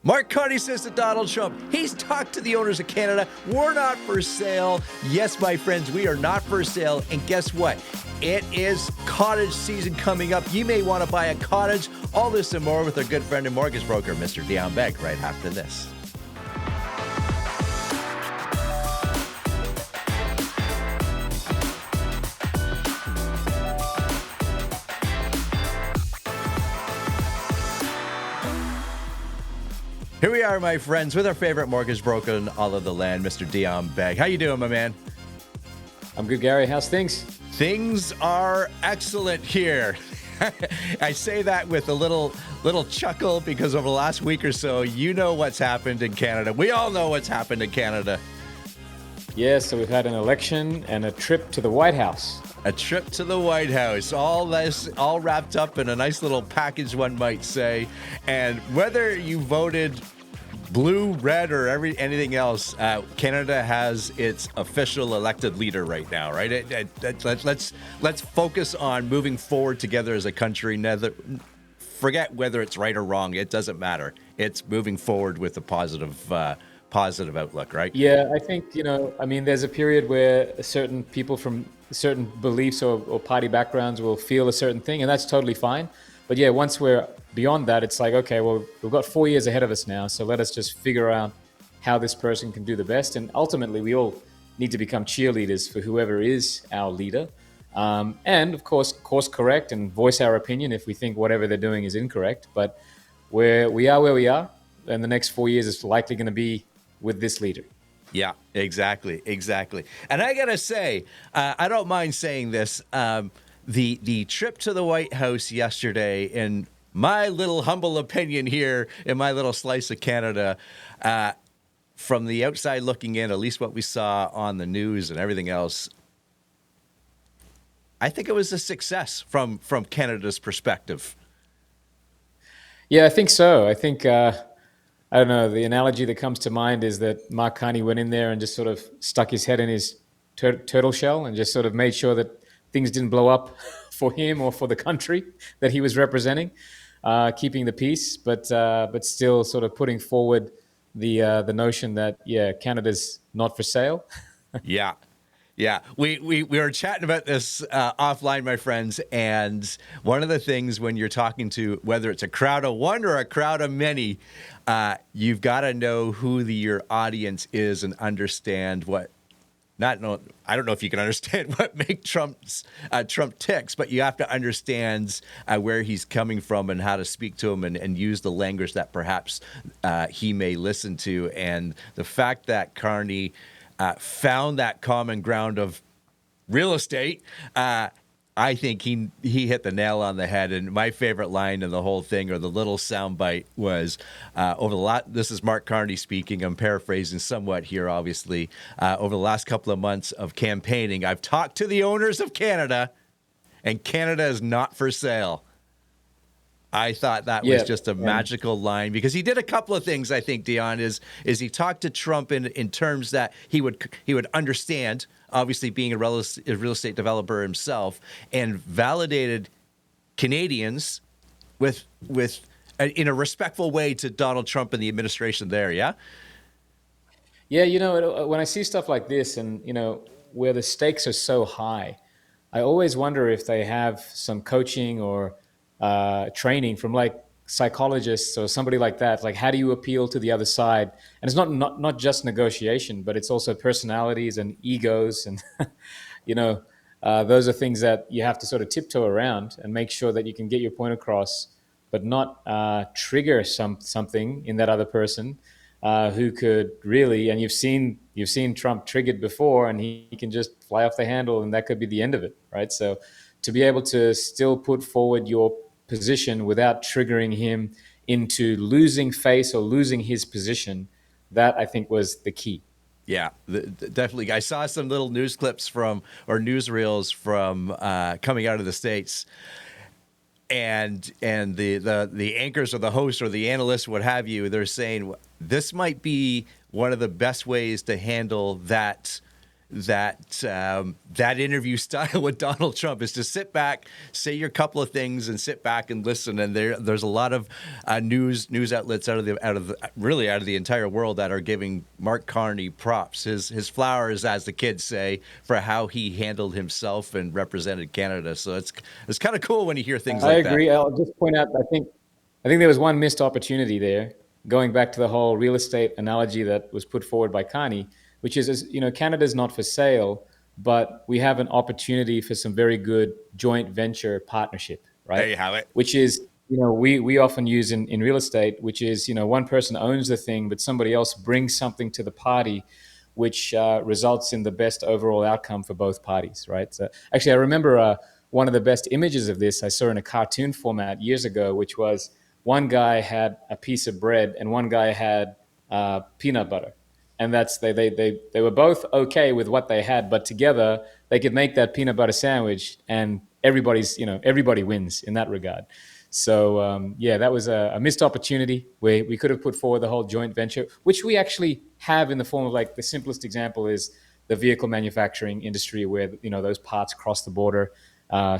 Mark Carney says to Donald Trump, he's talked to the owners of Canada. We're not for sale. Yes, my friends, we are not for sale. And guess what? It is cottage season coming up. You may want to buy a cottage. All this and more with our good friend and mortgage broker, Mr. Dion Beg, right after this. Here we are, my friends, with our favorite mortgage broker in all of the land, Mr. Dion Beg. How you doing, my man? I'm good, Gary. How's things? Things are excellent here. I say that with a little chuckle because over the last week or so, you know what's happened in Canada. We all know what's happened in Canada. Yeah, so we've had an election and a trip to the White House. A trip to the White House, all wrapped up in a nice little package, one might say. And whether you voted blue, red, or anything else, Canada has its official elected leader right now, right? Let's focus on moving forward together as a country. Forget whether it's right or wrong. It doesn't matter. It's moving forward with a positive outlook, right? Yeah, I think, there's a period where certain people from certain beliefs or party backgrounds will feel a certain thing, and that's totally fine. But yeah, once we're beyond that, it's like, okay, well, we've got 4 years ahead of us now, so let us just figure out how this person can do the best. And ultimately, we all need to become cheerleaders for whoever is our leader. And of course, course correct and voice our opinion if we think whatever they're doing is incorrect. But where we are, and the next 4 years is likely going to be with this leader. Yeah, exactly. And I gotta say, I don't mind saying this. The trip to the White House yesterday, in my little humble opinion here, in my little slice of Canada, from the outside looking in, at least what we saw on the news and everything else, I think it was a success from Canada's perspective. Yeah, I think so. I think, I don't know, the analogy that comes to mind is that Mark Carney went in there and just sort of stuck his head in his turtle shell and just sort of made sure that things didn't blow up for him or for the country that he was representing, keeping the peace, but still sort of putting forward the notion that, yeah, Canada's not for sale. Yeah, we were chatting about this offline, my friends, and one of the things when you're talking to, whether it's a crowd of one or a crowd of many, you've got to know who your audience is and understand what. I don't know if you can understand what makes Trump ticks, but you have to understand where he's coming from and how to speak to him and use the language that perhaps he may listen to. And the fact that Carney found that common ground of real estate, I think he hit the nail on the head. And my favorite line in the whole thing, or the little soundbite, was this is Mark Carney speaking. I'm paraphrasing somewhat here, obviously. Over the last couple of months of campaigning, I've talked to the owners of Canada, and Canada is not for sale. I thought that was just a magical line, because he did a couple of things. I think, Dion, is he talked to Trump in terms that he would understand, obviously being a real estate developer himself, and validated Canadians with in a respectful way to Donald Trump and the administration there. Yeah. Yeah, when I see stuff like this, and where the stakes are so high, I always wonder if they have some coaching or training from like psychologists or somebody like that. Like, how do you appeal to the other side? And it's not just negotiation, but it's also personalities and egos, and those are things that you have to sort of tiptoe around and make sure that you can get your point across, but not trigger something in that other person who could really. And you've seen Trump triggered before, and he can just fly off the handle, and that could be the end of it, right? So to be able to still put forward your position without triggering him into losing face or losing his position, that I think was the key. Yeah, definitely. I saw some little news clips or newsreels from coming out of the States, and the anchors or the hosts or the analysts, what have you, they're saying this might be one of the best ways to handle that that interview style with Donald Trump is to sit back, say your couple of things, and sit back and listen. And there's a lot of news outlets out of the entire world that are giving Mark Carney props, his flowers, as the kids say, for how he handled himself and represented Canada. So it's kind of cool when you hear things I like that. agree. I'll just point out, I think there was one missed opportunity there, going back to the whole real estate analogy that was put forward by Carney, which is, Canada's not for sale, but we have an opportunity for some very good joint venture partnership, There right? you have it. Which is, we often use in real estate, which is, one person owns the thing, but somebody else brings something to the party, which results in the best overall outcome for both parties, right? So actually, I remember one of the best images of this I saw in a cartoon format years ago, which was one guy had a piece of bread and one guy had peanut butter, and that's they were both okay with what they had, but together they could make that peanut butter sandwich, and everybody wins in that regard. So yeah, that was a missed opportunity where we could have put forward the whole joint venture, which we actually have in the form of, like, the simplest example is the vehicle manufacturing industry, where those parts cross the border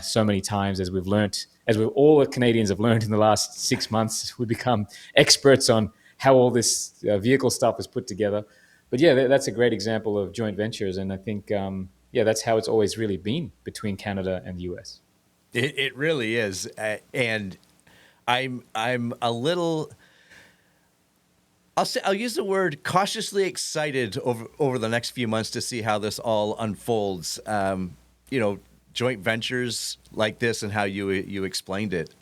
so many times, as we've learned, as we all the Canadians have learned in the last 6 months. We become experts on how all this vehicle stuff is put together. But yeah, that's a great example of joint ventures, and I think yeah, that's how it's always really been between Canada and the US. It really is, and I'm a little. I'll use the word cautiously excited over the next few months to see how this all unfolds. You know, joint ventures like this and how you explained it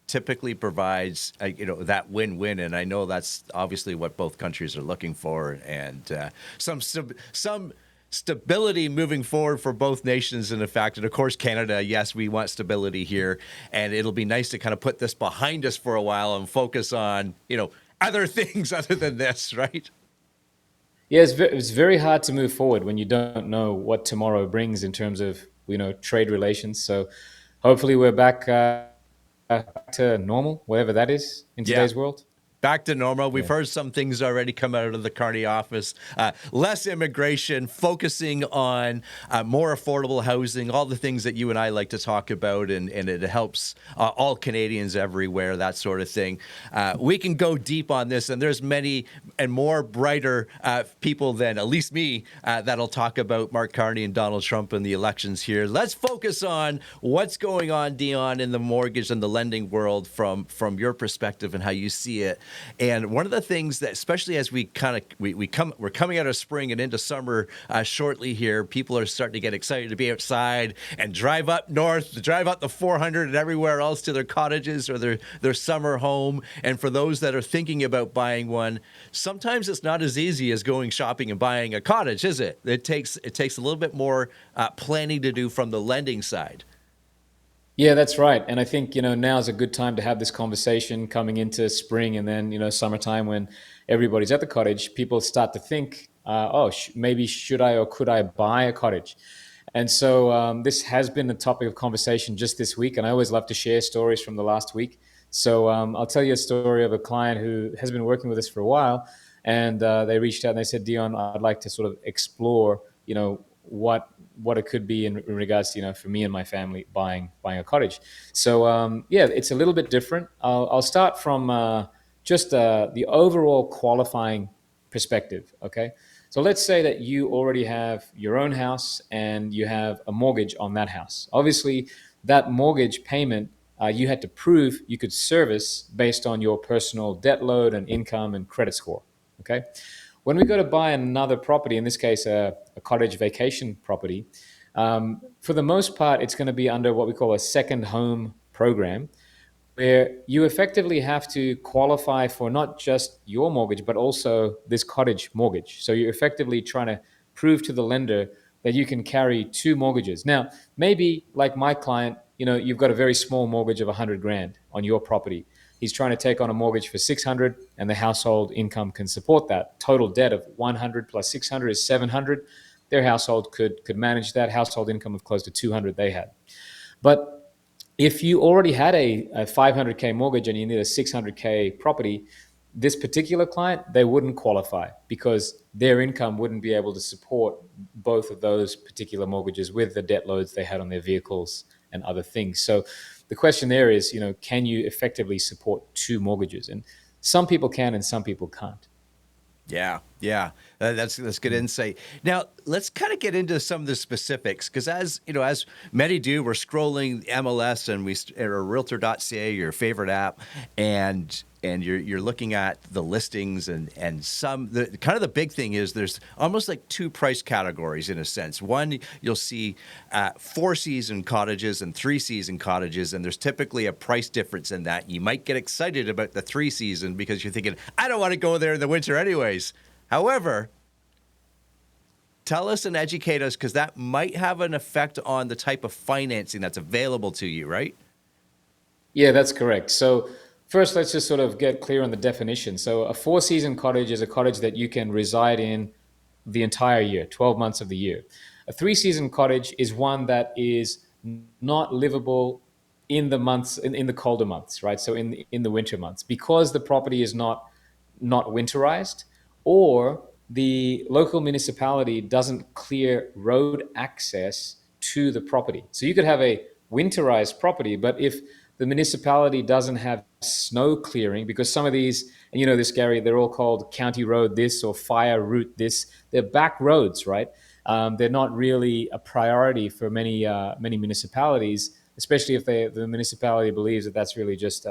typically provides that win-win, and I know that's obviously what both countries are looking for, and some stability moving forward for both nations. And in fact, and of course, Canada, yes, we want stability here, and it'll be nice to kind of put this behind us for a while and focus on other things other than this, right? Yeah, it's very hard to move forward when you don't know what tomorrow brings in terms of trade relations. So hopefully we're back to normal, whatever that is in Yeah. today's world. Back to normal. We've Yeah. heard some things already come out of the Carney office. Less immigration, focusing on more affordable housing, all the things that you and I like to talk about, and it helps all Canadians everywhere, that sort of thing. We can go deep on this, and there's many and more brighter people than at least me that'll talk about Mark Carney and Donald Trump and the elections here. Let's focus on what's going on, Dion, in the mortgage and the lending world from your perspective and how you see it. And one of the things that, especially as we're coming out of spring and into summer shortly here, people are starting to get excited to be outside and drive up north, to drive up the 400 and everywhere else to their cottages or their summer home. And for those that are thinking about buying one, sometimes it's not as easy as going shopping and buying a cottage, is it? It takes a little bit more planning to do from the lending side. Yeah, that's right. And I think, now is a good time to have this conversation coming into spring and then, summertime, when everybody's at the cottage. People start to think, oh, maybe should I or could I buy a cottage? And so this has been a topic of conversation just this week. And I always love to share stories from the last week. So I'll tell you a story of a client who has been working with us for a while. And they reached out and they said, Dion, I'd like to sort of explore, what it could be in regards to, for me and my family buying a cottage. So yeah, it's a little bit different. I'll start from just the overall qualifying perspective. Okay, so let's say that you already have your own house and you have a mortgage on that house. Obviously, that mortgage payment, you had to prove you could service based on your personal debt load and income and credit score. Okay. When we go to buy another property, in this case, a cottage vacation property, for the most part, it's going to be under what we call a second home program, where you effectively have to qualify for not just your mortgage, but also this cottage mortgage. So you're effectively trying to prove to the lender that you can carry two mortgages. Now, maybe like my client, you've got a very small mortgage of 100 grand on your property. He's trying to take on a mortgage for 600, and the household income can support that. Total debt of 100 plus 600 is 700. Their household could manage that. Household income of close to 200 they had. But if you already had a 500K mortgage and you need a 600K property, this particular client, they wouldn't qualify because their income wouldn't be able to support both of those particular mortgages with the debt loads they had on their vehicles and other things. So the question there is, can you effectively support two mortgages? And some people can and some people can't. Yeah, yeah, that's good insight. Now let's kind of get into some of the specifics because, as you know, as many do, we're scrolling MLS and or Realtor.ca, your favorite app, and you're looking at the listings and the kind of the big thing is there's almost like two price categories in a sense. One, you'll see 4-season cottages and 3-season cottages, and there's typically a price difference in that. You might get excited about the 3-season because you're thinking, I don't want to go there in the winter anyways. However, tell us and educate us because that might have an effect on the type of financing that's available to you, right? Yeah, that's correct. So first, let's just sort of get clear on the definition. So a 4-season cottage is a cottage that you can reside in the entire year, 12 months of the year. A 3-season cottage is one that is not livable in the months in the colder months, right? So in the winter months, because the property is not winterized, or the local municipality doesn't clear road access to the property. So you could have a winterized property, but if the municipality doesn't have snow clearing, because some of these, and you know this, Gary, they're all called county road this or fire route this. They're back roads, right? They're not really a priority for many municipalities, especially if the municipality believes that that's really just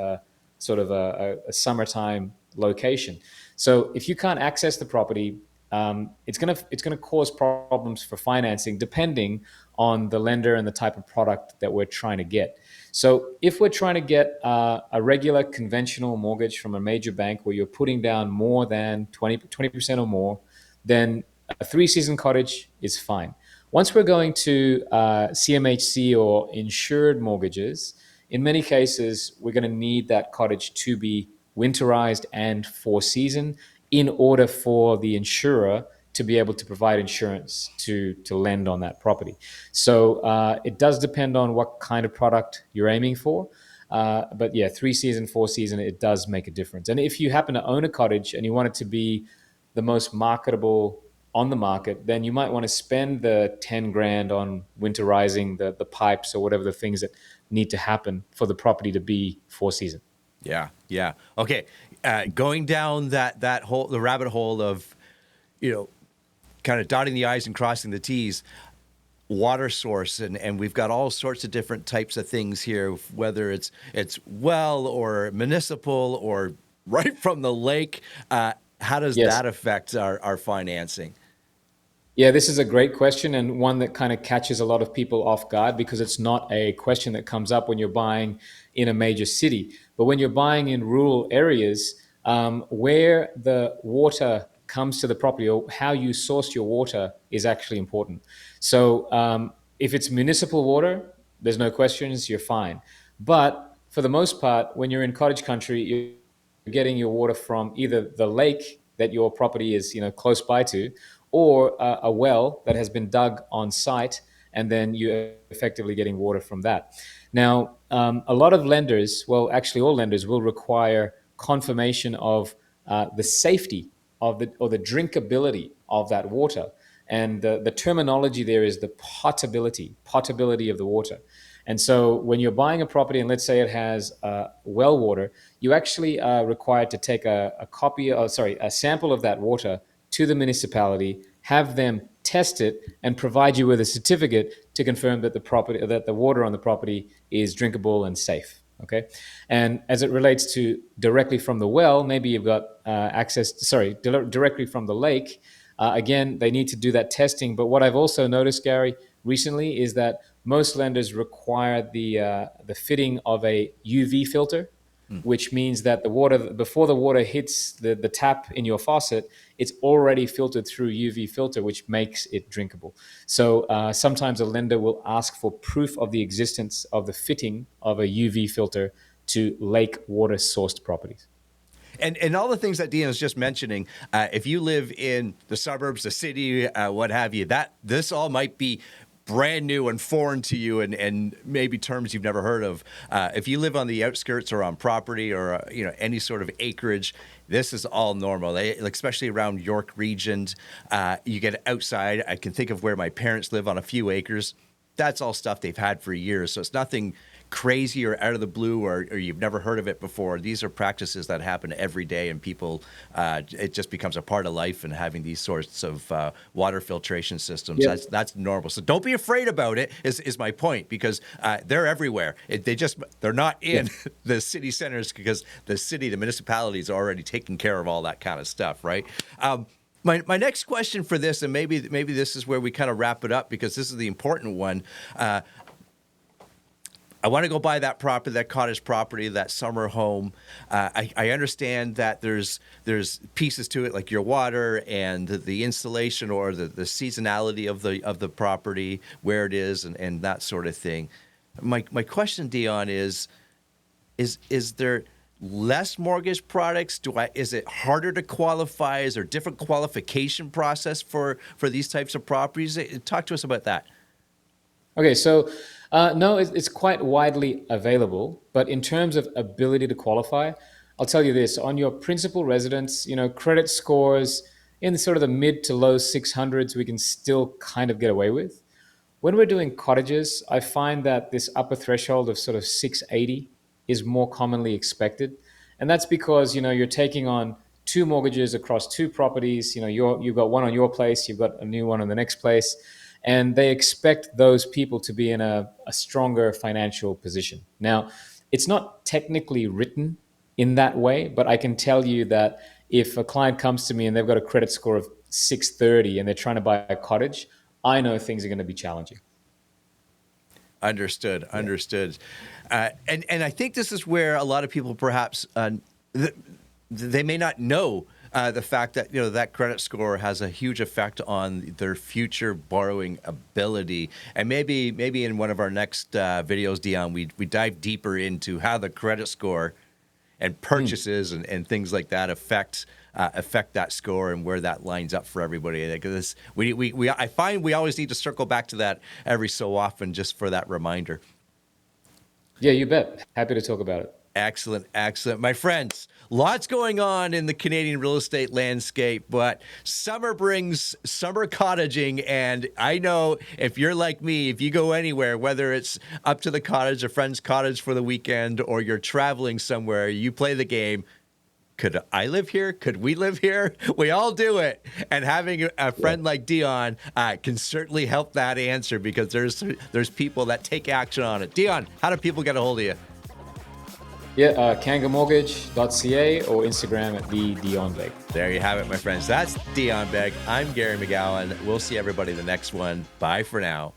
sort of a summertime location. So if you can't access the property, it's gonna cause problems for financing, depending on the lender and the type of product that we're trying to get. So if we're trying to get a regular conventional mortgage from a major bank where you're putting down more than 20% or more, then a 3-season cottage is fine. Once we're going to CMHC or insured mortgages, in many cases, we're going to need that cottage to be winterized and 4-season in order for the insurer to be able to provide insurance to lend on that property. So it does depend on what kind of product you're aiming for. But yeah, 3-season, 4-season, it does make a difference. And if you happen to own a cottage and you want it to be the most marketable on the market, then you might want to spend the 10 grand on winterizing the pipes or whatever the things that need to happen for the property to be 4-season. Yeah, yeah. Okay, going down that hole, the rabbit hole of, you know, kind of dotting the I's and crossing the T's. Water source, and we've got all sorts of different types of things here, whether it's well or municipal or right from the lake. How does Yes. that affect our financing? Yeah, this is a great question, and one that kind of catches a lot of people off guard because it's not a question that comes up when you're buying in a major city. But when you're buying in rural areas, where the water comes to the property or how you source your water is actually important. So if it's municipal water, there's no questions, you're fine. But for the most part, when you're in cottage country, you're getting your water from either the lake that your property is, close by to, or a well that has been dug on site, and then you're effectively getting water from that. Now, a lot of lenders, well, actually all lenders, will require confirmation of the safety of the drinkability of that water. And the terminology there is the potability of the water. And so when you're buying a property and let's say it has well water, you actually are required to take a sample of that water to the municipality, have them test it, and provide you with a certificate to confirm that the water on the property is drinkable and safe. Okay, and as it relates to directly from the well, maybe you've got directly from the lake. Again, they need to do that testing. But what I've also noticed, Gary, recently is that most lenders require the fitting of a UV filter, which means that the water, before the water hits the tap in your faucet, it's already filtered through UV filter, which makes it drinkable. So sometimes a lender will ask for proof of the existence of the fitting of a UV filter to lake water sourced properties. And all the things that Dion was just mentioning, if you live in the suburbs, the city, what have you, that this all might be brand new and foreign to you, and maybe terms you've never heard of. If you live on the outskirts or on property or any sort of acreage, this is all normal. Like, especially around York region, you get outside. I can think of where my parents live on a few acres. That's all stuff they've had for years. So it's nothing crazy or out of the blue or you've never heard of it before. These are practices that happen every day, and people, it just becomes a part of life, and having these sorts of water filtration systems, Yeah. that's normal. So don't be afraid about it, is my point, because they're everywhere. They're not in the city centers, because the municipality is already taking care of all that kind of stuff, right? My next question for this, and maybe this is where we kind of wrap it up, because this is the important one. I want to go buy that property, that cottage property, that summer home. I understand that there's pieces to it, like your water and the installation, or the seasonality of the property, where it is, and that sort of thing. My question, Dion, is there less mortgage products? Is it harder to qualify? Is there a different qualification process for these types of properties? Talk to us about that. Okay, so no, it's quite widely available, but in terms of ability to qualify, I'll tell you this: on your principal residence, credit scores in sort of the mid to low 600s, we can still kind of get away with. When we're doing cottages, I find that this upper threshold of sort of 680 is more commonly expected, and that's because you're taking on two mortgages across two properties. You've got one on your place, you've got a new one on the next place, and they expect those people to be in a stronger financial position. Now, it's not technically written in that way, but I can tell you that if a client comes to me and they've got a credit score of 630 and they're trying to buy a cottage, I know things are going to be challenging. Understood. And I think this is where a lot of people perhaps they may not know the fact that that credit score has a huge effect on their future borrowing ability. And maybe in one of our next videos, Dion, we dive deeper into how the credit score and purchases and things like that affect that score, and where that lines up for everybody. Because I find we always need to circle back to that every so often, just for that reminder. Yeah, you bet. Happy to talk about it. Excellent. My friends, lots going on in the Canadian real estate landscape, but summer brings summer cottaging. And I know if you're like me, if you go anywhere, whether it's up to the cottage, a friend's cottage for the weekend, or you're traveling somewhere, you play the game. Could I live here? Could we live here? We all do it. And having a friend like Dion can certainly help that answer, because there's people that take action on it. Dion, how do people get a hold of you? Yeah, kangamortgage.ca or Instagram at the Dion Beg. There you have it, my friends. That's Dion Beg. I'm Gary McGowan. We'll see everybody in the next one. Bye for now.